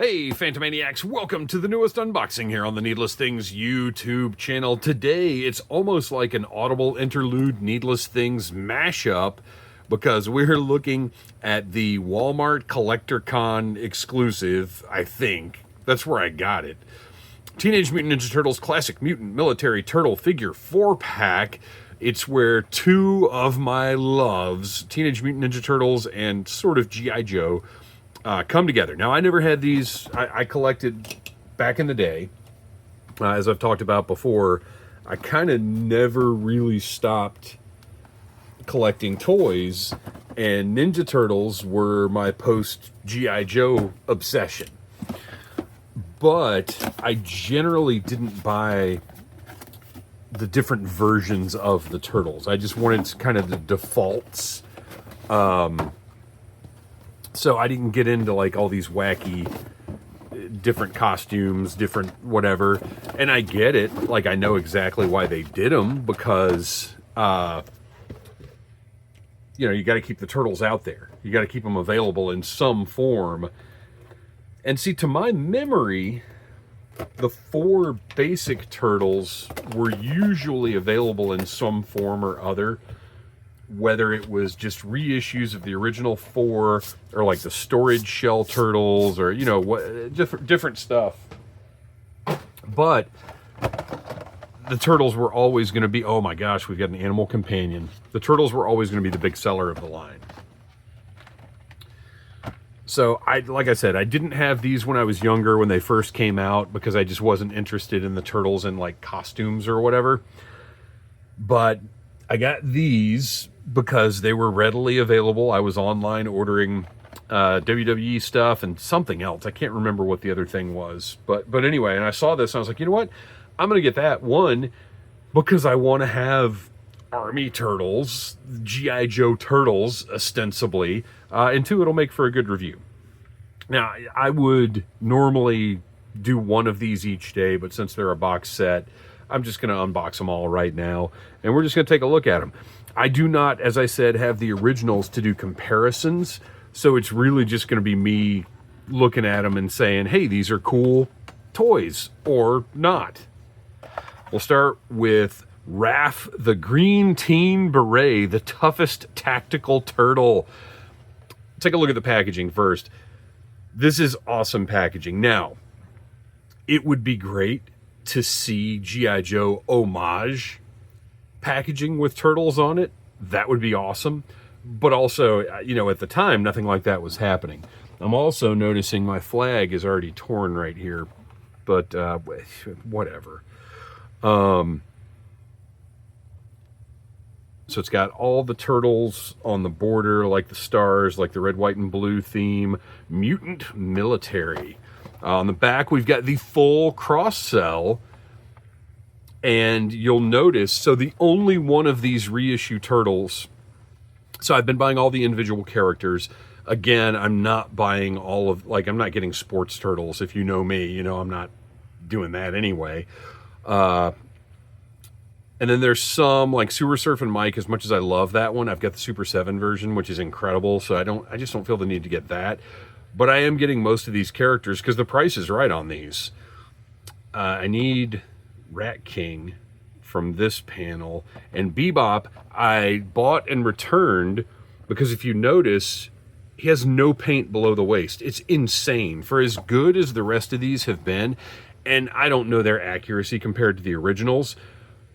Hey, Phantomaniacs, welcome to the newest unboxing here on the Needless Things YouTube channel. Today, it's almost like an audible interlude Needless Things mashup because we're looking at the Walmart CollectorCon exclusive, I think. That's where I got it. Teenage Mutant Ninja Turtles Classic Mutant Military Turtle Figure 4-pack. It's where two of my loves, Teenage Mutant Ninja Turtles and sort of G.I. Joe, come together. Now, I never had these. I collected back in the day. As I've talked about before, I kind of never really stopped collecting toys, and Ninja Turtles were my post-G.I. Joe obsession. But I generally didn't buy the different versions of the Turtles. I just wanted kind of the defaults. So I didn't get into like all these wacky different costumes, different whatever. And I get it. Like, I know exactly why they did them because, you got to keep the Turtles out there. You got to keep them available in some form. And see, to my memory, the four basic Turtles were usually available in some form or other. Whether it was just reissues of the original four, or like the storage shell turtles, or what different stuff. But the Turtles were always going to be, oh my gosh, we've got an animal companion. The Turtles were always going to be the big seller of the line. So like I said, I didn't have these when I was younger, when they first came out, because I just wasn't interested in the Turtles and like costumes or whatever. But I got these because they were readily available. I was online ordering WWE stuff and something else. I can't remember what the other thing was. But anyway, and I saw this and I was like, you know what? I'm going to get that. One, because I want to have Army Turtles, G.I. Joe Turtles, ostensibly. And two, it'll make for a good review. Now, I would normally do one of these each day, but since they're a box set, I'm just going to unbox them all right now, and we're just going to take a look at them. I do not, as I said, have the originals to do comparisons, so it's really just going to be me looking at them and saying, hey, these are cool toys, or not. We'll start with Raph the Green Teen Beret, the toughest tactical turtle. Take a look at the packaging first. This is awesome packaging. Now, it would be great to see G.I. Joe homage packaging with turtles on it. That would be awesome. But also, at the time, nothing like that was happening. I'm also noticing my flag is already torn right here. But whatever. So it's got all the turtles on the border, like the stars, like the red, white, and blue theme. Mutant Military. On the back, we've got the full cross-sell. And you'll notice, so the only one of these reissue turtles, so I've been buying all the individual characters. Again, I'm not buying all of, I'm not getting sports turtles. If you know me, I'm not doing that anyway. And then there's some, like Sewer Surf and Mike, as much as I love that one, I've got the Super 7 version, which is incredible, so I just don't feel the need to get that. But I am getting most of these characters because the price is right on these. I need Rat King from this panel, and Bebop I bought and returned because if you notice, he has no paint below the waist. It's insane for as good as the rest of these have been, and I don't know their accuracy compared to the originals,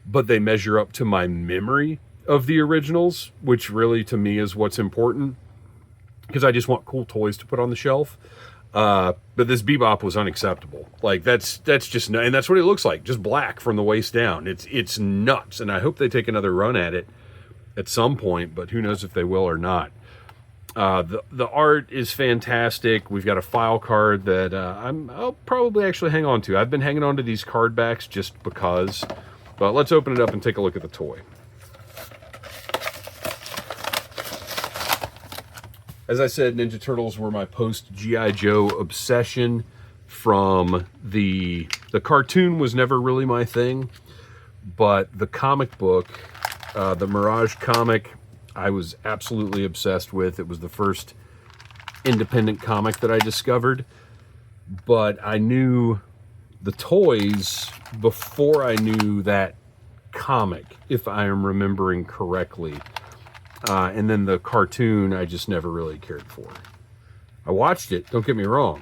but they measure up to my memory of the originals, which really to me is what's important, because I just want cool toys to put on the shelf. But this Bebop was unacceptable. Like, that's just, and that's what it looks like, just black from the waist down. It's nuts, and I hope they take another run at it at some point, but who knows if they will or not. The art is fantastic. We've got a file card that I'll probably actually hang on to. I've been hanging on to these card backs just because, but let's open it up and take a look at the toy. As I said, Ninja Turtles were my post-G.I. Joe obsession. From the cartoon was never really my thing, but the comic book, the Mirage comic, I was absolutely obsessed with. It was the first independent comic that I discovered. but I knew the toys before I knew that comic, if I am remembering correctly. And then the cartoon, I just never really cared for. I watched it, don't get me wrong,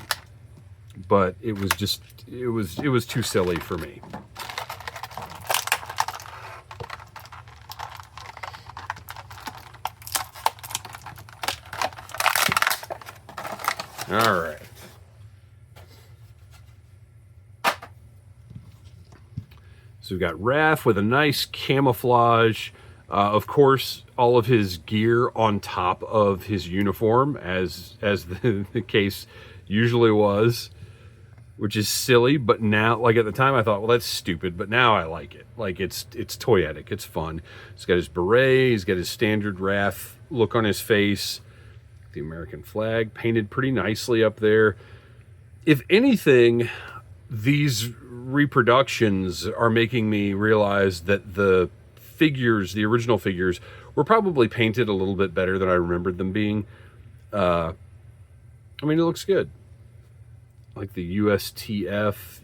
but it was just, it was too silly for me. All right. So we've got Raph with a nice camouflage. Of course, all of his gear on top of his uniform, as the case usually was, which is silly. But now, like at the time, I thought, well, that's stupid. But now I like it. Like it's toyetic. It's fun. He's got his beret. He's got his standard Raph look on his face. The American flag painted pretty nicely up there. If anything, these reproductions are making me realize that the figures, the original figures, were probably painted a little bit better than I remembered them being. I mean, it looks good. Like the USTF.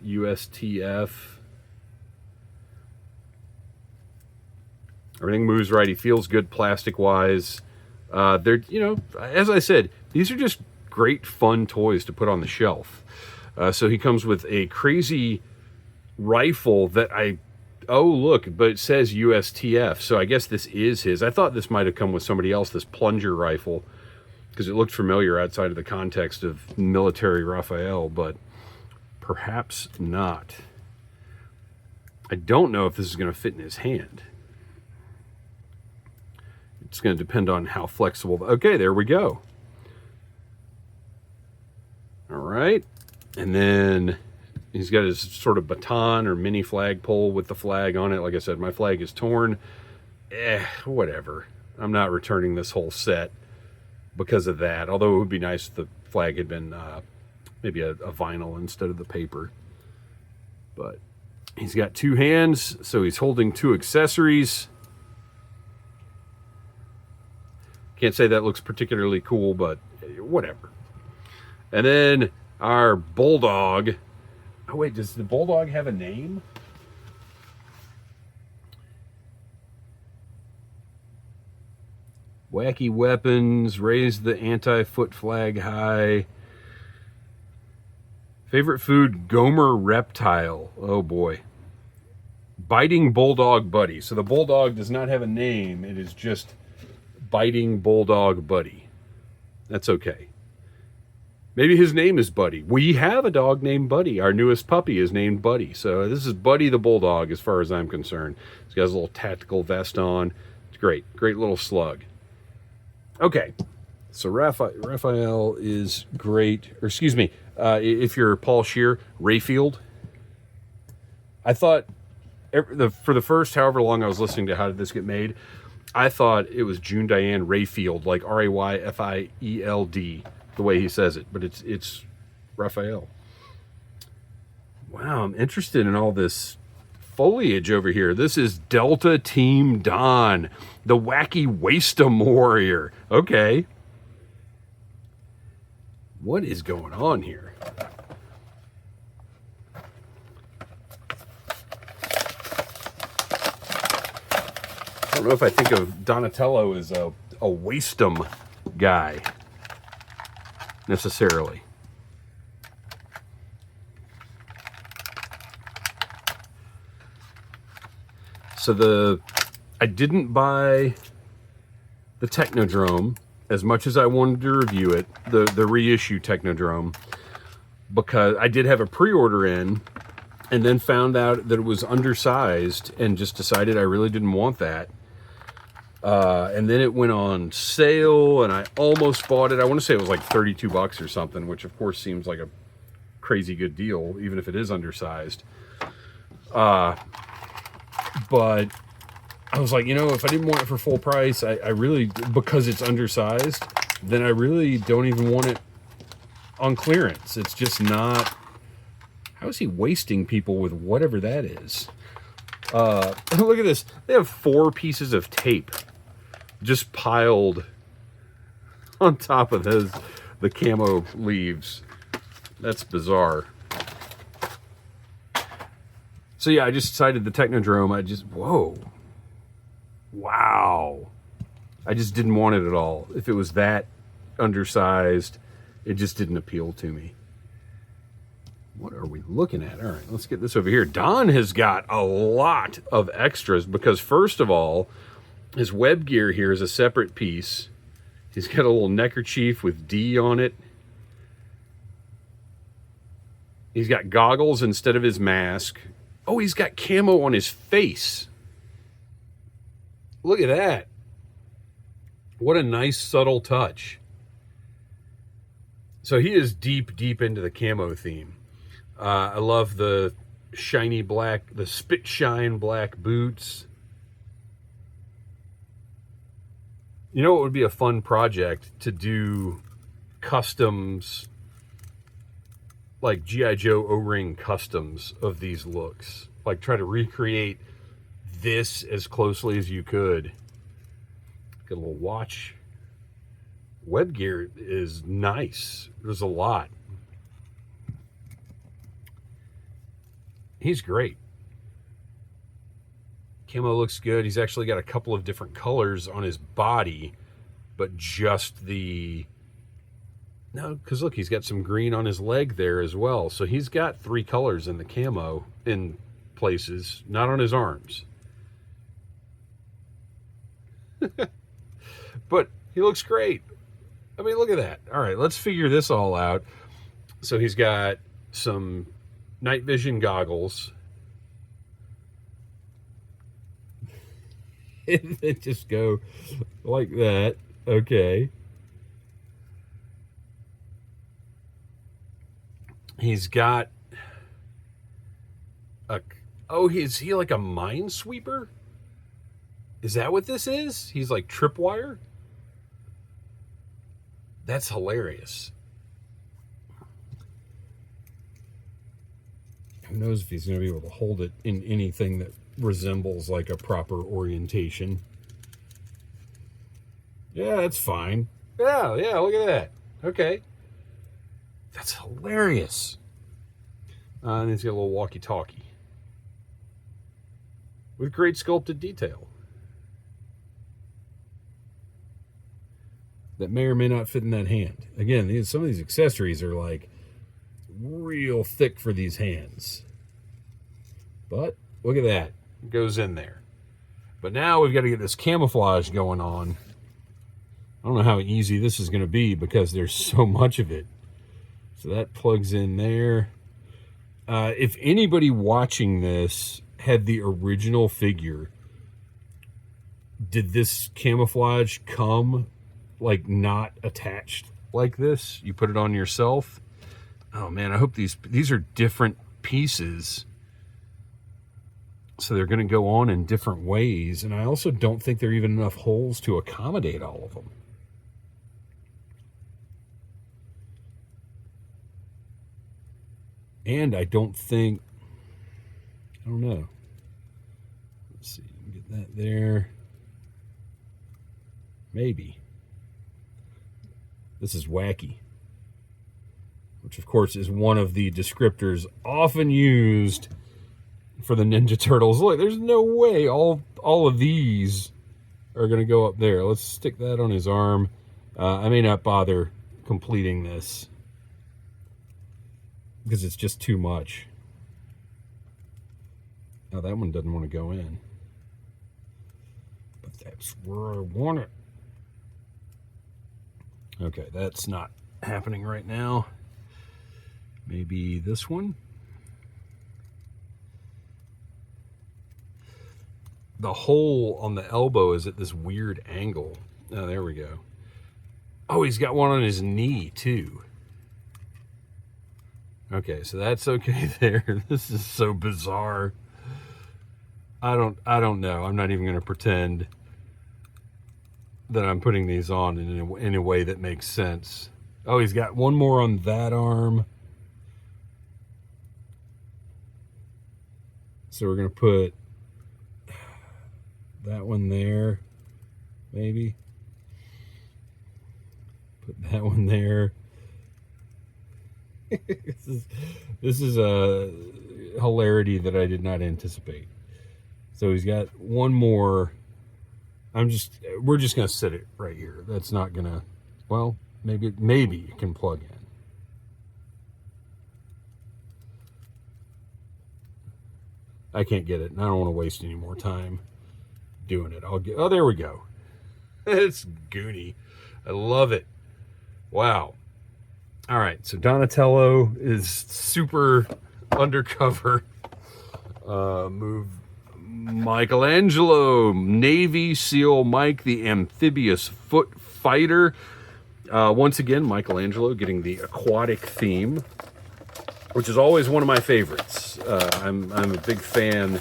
Everything moves right. He feels good plastic-wise. They're, you know, as I said, these are just great fun toys to put on the shelf. So he comes with a crazy rifle that oh look, but it says USTF, so I guess this is his. I thought this might have come with somebody else, this plunger rifle, because it looked familiar outside of the context of military Raphael, but perhaps not. I don't know if this is going to fit in his hand. It's going to depend on how flexible. Okay, there we go. All right. And then he's got his sort of baton or mini flagpole with the flag on it. Like I said, my flag is torn. Whatever. I'm not returning this whole set because of that. Although it would be nice if the flag had been maybe a vinyl instead of the paper. But he's got two hands, so he's holding two accessories. Can't say that looks particularly cool, but whatever. And then our Bulldog. Oh, wait, does the Bulldog have a name? Wacky weapons, raise the anti-foot flag high. Favorite food, Gomer reptile. Oh, boy. Biting Bulldog Buddy. So the Bulldog does not have a name. It is just Biting Bulldog Buddy. That's okay. Maybe his name is Buddy. We have a dog named Buddy. Our newest puppy is named Buddy. So this is Buddy the Bulldog as far as I'm concerned. He's got his little tactical vest on. It's great. Great little slug. Okay. So Raphael is great. Or excuse me, if you're Paul Scheer, Rayfield. I thought for the first however long I was listening to How Did This Get Made, I thought it was June Diane Rayfield, like Rayfield, the way he says it, but it's Raphael. Wow, I'm interested in all this foliage over here. This is Delta Team Don, the wacky Wasteum Warrior. Okay. What is going on here? I don't know if I think of Donatello as a Wasteum guy necessarily. So I didn't buy the Technodrome as much as I wanted to review it, the reissue Technodrome, because I did have a pre-order in and then found out that it was undersized and just decided I really didn't want that. And then it went on sale and I almost bought it. I want to say it was like $32 or something, which of course seems like a crazy good deal, even if it is undersized. But I was like, you know, if I didn't want it for full price, I really, because it's undersized, then I really don't even want it on clearance. It's just not, how is he wasting people with whatever that is? Look at this. They have 4 pieces of tape just piled on top of the camo leaves. That's bizarre. So yeah, I just decided the Technodrome, whoa. Wow. I just didn't want it at all. If it was that undersized, it just didn't appeal to me. What are we looking at? All right, let's get this over here. Don has got a lot of extras because, first of all, his web gear here is a separate piece. He's got a little neckerchief with D on it. He's got goggles instead of his mask. Oh, he's got camo on his face. Look at that. What a nice, subtle touch. So he is deep, deep into the camo theme. I love the shiny black, the spit shine black boots. You know what would be a fun project? To do customs, like G.I. Joe O-ring customs of these looks. Like try to recreate this as closely as you could. Get a little watch. Web gear is nice. There's a lot. He's great. Camo looks good. He's actually got a couple of different colors on his body, but just the... No, because look, he's got some green on his leg there as well. So he's got 3 colors in the camo in places, not on his arms. But he looks great. I mean, look at that. All right, let's figure this all out. So he's got some night vision goggles. They just go like that. Okay. He's got a... Oh, is he like a minesweeper? Is that what this is? He's like tripwire? That's hilarious. Who knows if he's going to be able to hold it in anything that resembles like a proper orientation. Yeah, that's fine. Yeah, look at that. Okay. That's hilarious. And he's got a little walkie-talkie with great sculpted detail that may or may not fit in that hand. Again, some of these accessories are like real thick for these hands. But look at that. It goes in there. But now we've got to get this camouflage going on. I don't know how easy this is going to be because there's so much of it. So that plugs in there. If anybody watching this had the original figure, did this camouflage come like not attached like this? You put it on yourself? Oh man, I hope these are different pieces. So they're going to go on in different ways. And I also don't think there are even enough holes to accommodate all of them. And I don't know. Let's see, get that there. Maybe. This is wacky. Which of course is one of the descriptors often used for the Ninja Turtles. Look, there's no way all of these are going to go up there. Let's stick that on his arm. I may not bother completing this because it's just too much. Now that one doesn't want to go in. But that's where I want it. Okay, that's not happening right now. Maybe this one. The hole on the elbow is at this weird angle. Oh, there we go. Oh, he's got one on his knee too. Okay, so that's okay there. This is so bizarre. I don't know. I'm not even going to pretend that I'm putting these on in a way that makes sense. Oh, he's got one more on that arm. So we're going to put that one there, maybe. Put that one there. this is a hilarity that I did not anticipate. So he's got one more. We're just gonna sit it right here. That's not gonna. Well, maybe it can plug in. I can't get it, and I don't want to waste any more time doing it. Oh, there we go. It's goony. I love it. Wow. All right, so Donatello is super undercover. Move Michelangelo, Navy SEAL Mike, the amphibious foot fighter. Once again, Michelangelo getting the aquatic theme, which is always one of my favorites. I'm a big fan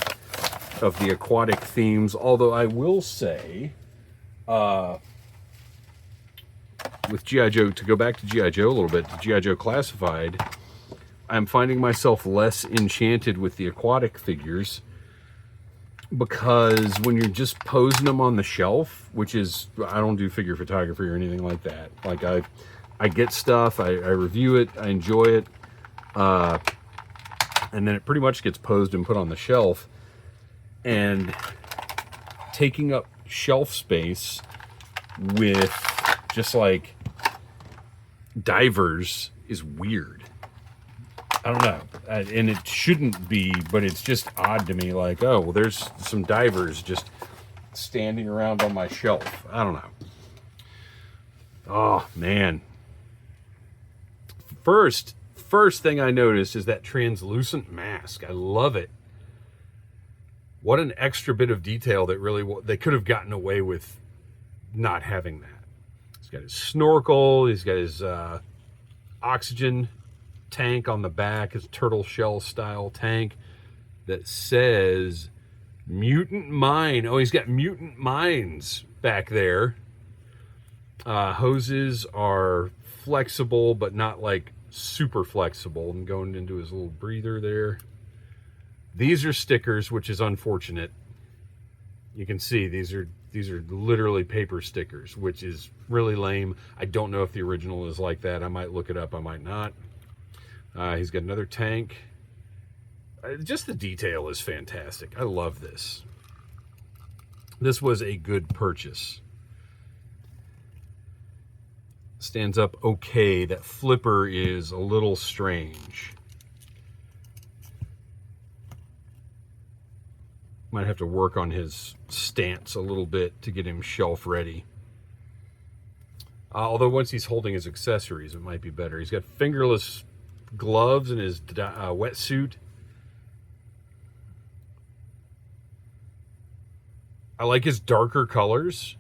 of the aquatic themes, although I will say, with G.I. Joe, to go back to G.I. Joe a little bit, G.I. Joe Classified, I'm finding myself less enchanted with the aquatic figures, because when you're just posing them on the shelf, which is, I don't do figure photography or anything like that. Like I get stuff, I review it, I enjoy it, and then it pretty much gets posed and put on the shelf, and taking up shelf space with just like divers is weird. I don't know, and it shouldn't be, but it's just odd to me. Like, oh, well, there's some divers just standing around on my shelf. I don't know. Oh man. First thing I noticed is that translucent mask. I love it. What an extra bit of detail that really they could have gotten away with not having that. He's got his snorkel. He's got his oxygen tank on the back, his turtle shell style tank that says Mutant Mine. Oh, he's got mutant mines back there. Hoses are flexible, but not like super flexible. And going into his little breather there. These are stickers, which is unfortunate. You can see these are literally paper stickers, which is really lame. I don't know if the original is like that. I might look it up. I might not. He's got another tank. Just the detail is fantastic. I love this. This was a good purchase. Stands up okay. That flipper is a little strange. Might have to work on his stance a little bit to get him shelf ready. Although once he's holding his accessories, it might be better. He's got fingerless gloves in his wetsuit. I like his darker colors.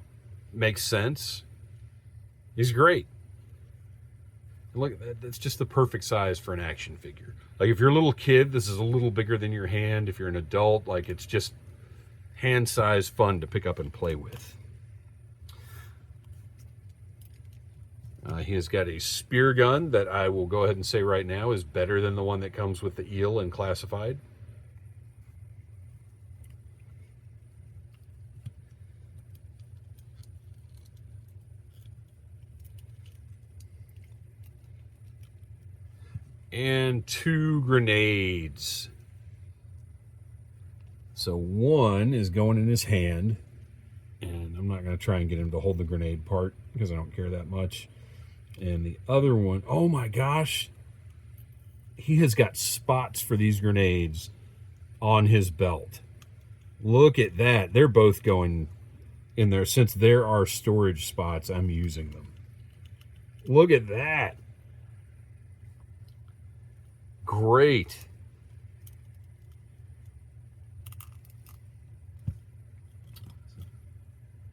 Makes sense. He's great. And look, that's just the perfect size for an action figure. Like if you're a little kid, this is a little bigger than your hand. If you're an adult, like it's just hand size fun to pick up and play with. He has got a spear gun that I will go ahead and say right now is better than the one that comes with the eel in Classified. And 2 grenades. So one is going in his hand, and I'm not going to try and get him to hold the grenade part because I don't care that much. And the other one, oh my gosh, he has got spots for these grenades on his belt. Look at that. They're both going in there. Since there are storage spots, I'm using them. Look at that. Great.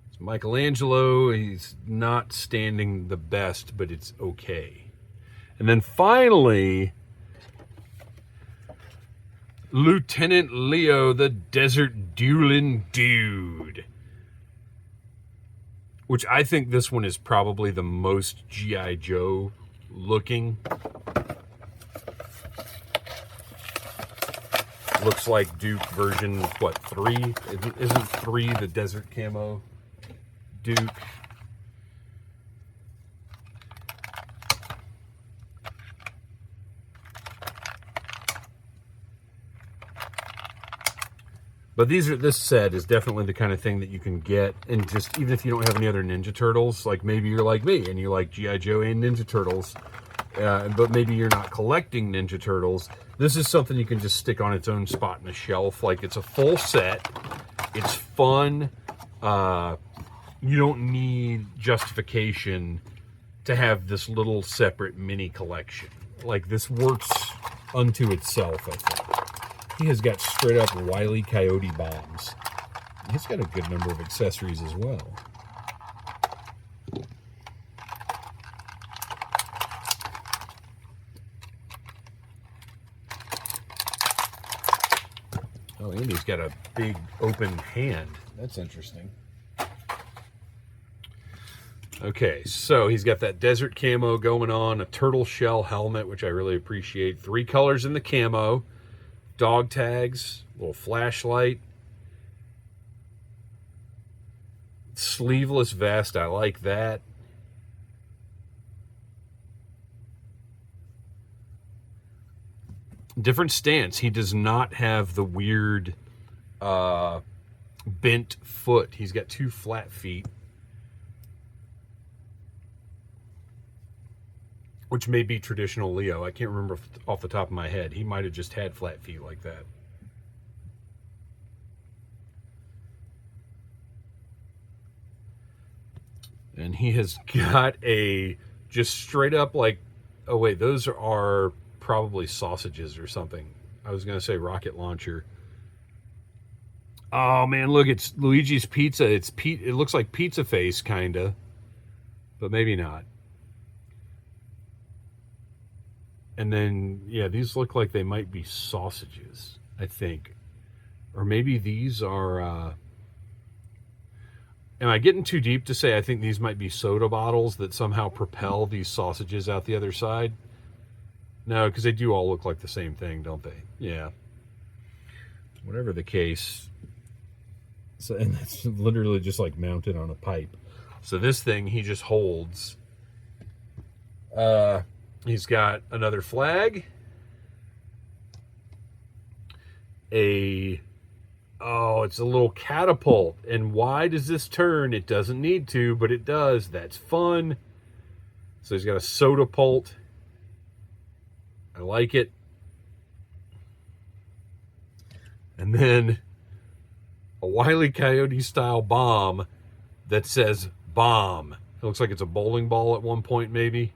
It's Michelangelo. He's not standing the best, but it's okay. And then finally, Lieutenant Leo, the Desert Dueling Dude. Which I think this one is probably the most G.I. Joe looking. Looks like Duke version, what, 3? Isn't 3 the desert camo Duke? But this set is definitely the kind of thing that you can get, and just even if you don't have any other Ninja Turtles, like maybe you're like me and you like G.I. Joe and Ninja Turtles, but maybe you're not collecting Ninja Turtles, this is something you can just stick on its own spot in a shelf. Like, it's a full set, it's fun, you don't need justification to have this little separate mini collection. Like, this works unto itself, I think. He has got straight up Wile E. Coyote bombs. He's got a good number of accessories as well. Oh, and he's got a big open hand. That's interesting. Okay, so he's got that desert camo going on, a turtle shell helmet, which I really appreciate. 3 colors in the camo. Dog tags, little flashlight, sleeveless vest, I like that. Different stance. He does not have the weird bent foot. He's got 2 flat feet, which may be traditional Leo. I can't remember off the top of my head. He might have just had flat feet like that. And he has got a just straight up like, oh wait, those are probably sausages or something. I was going to say rocket launcher. Oh man, look, it's Luigi's Pizza. It looks like Pizza Face kind of, but maybe not. And then, yeah, these look like they might be sausages, I think. Or maybe these are... am I getting too deep to say I think these might be soda bottles that somehow propel these sausages out the other side? No, because they do all look like the same thing, don't they? Yeah. Whatever the case. So, and that's literally just like mounted on a pipe. So this thing he just holds... he's got another flag, it's a little catapult. And why does this turn? It doesn't need to, but it does. That's fun. So he's got a soda pult. I like it. And then a Wile E. Coyote style bomb that says bomb. It looks like it's a bowling ball at one point, maybe.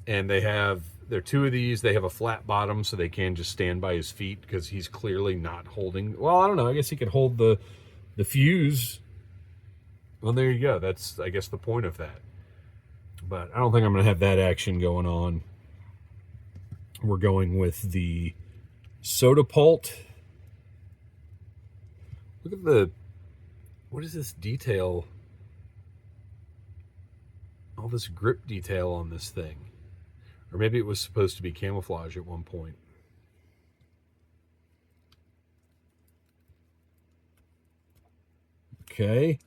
And there are 2 of these. They have a flat bottom, so they can just stand by his feet because he's clearly not holding. Well, I don't know. I guess he could hold the fuse. Well, there you go. That's, I guess, the point of that. But I don't think I'm going to have that action going on. We're going with the soda pult. Look at what is this detail? All this grip detail on this thing. Or maybe it was supposed to be camouflage at one point. Okay.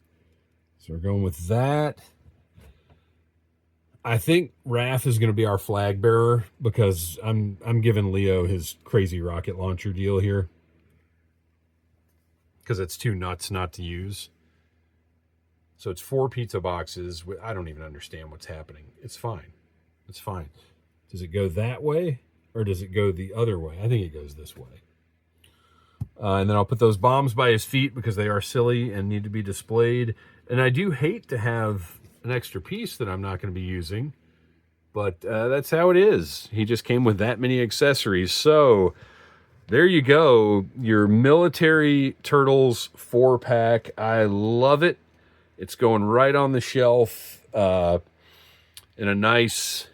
So we're going with that. I think Raph is going to be our flag bearer because I'm giving Leo his crazy rocket launcher deal here. Because it's too nuts not to use. So it's 4 pizza boxes. I don't even understand what's happening. It's fine. It's fine. Does it go that way or does it go the other way? I think it goes this way. And then I'll put those bombs by his feet because they are silly and need to be displayed. And I do hate to have an extra piece that I'm not going to be using, but that's how it is. He just came with that many accessories. So there you go. Your Military Turtles 4-pack. I love it. It's going right on the shelf in a nice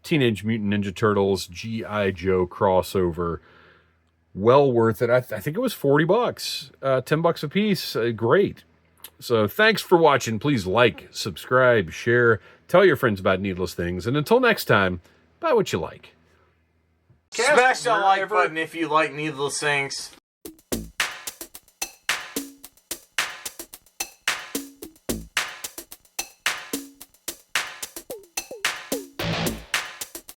Teenage Mutant Ninja Turtles G.I. Joe crossover. Well worth it. I think it was $40, $10 a piece. Great. So thanks for watching. Please like, subscribe, share, tell your friends about Needless Things. And until next time, buy what you like. Smash that like button if you like Needless Things.